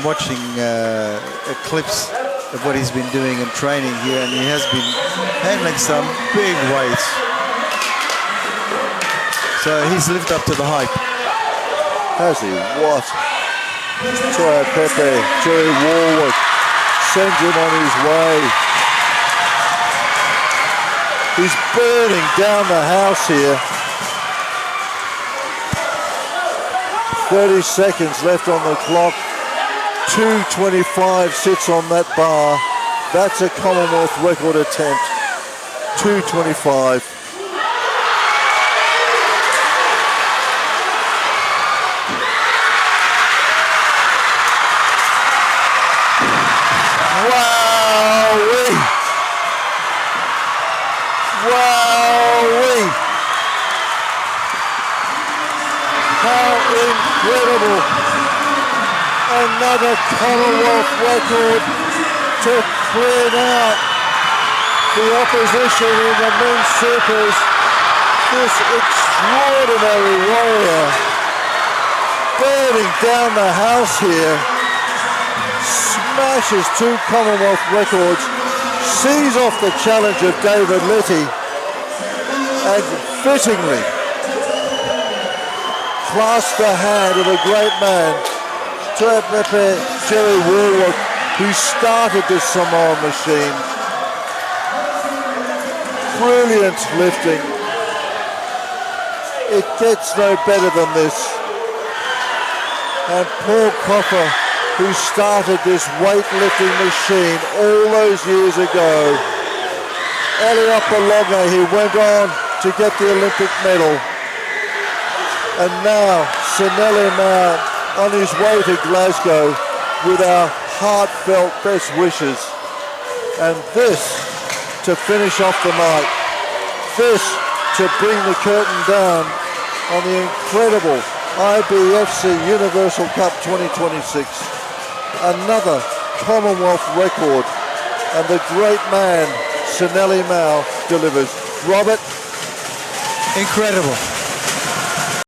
Watching clips of what he's been doing in training here, and he has been handling some big weights. So he's lived up to the hype. Has he? What? Toya Pepe, Jerry Warwick sends him on his way. He's burning down the house here. 30 seconds left on the clock. 2:25 sits on that bar. That's a Commonwealth record attempt. 2:25. Wowee! Wowee! How incredible! Another Commonwealth record to clean out the opposition in the men's supers. This extraordinary warrior burning down the house here, smashes 2 Commonwealth records, sees off the challenge of David Letty, and fittingly clasps the hand of a great man, Toya Pepe, Jerry Warwick, who started this Samoa machine. Brilliant lifting. It gets no better than this. And Paul Copper, who started this weightlifting machine all those years ago. Eliot Bologna, he went on to get the Olympic medal. And now Sanele Mao on his way to Glasgow with our heartfelt best wishes. And this to finish off the night. This to bring the curtain down on the incredible IBFC Universal Cup 2026. Another Commonwealth record, and the great man Sanele Mao delivers. Robert? Incredible.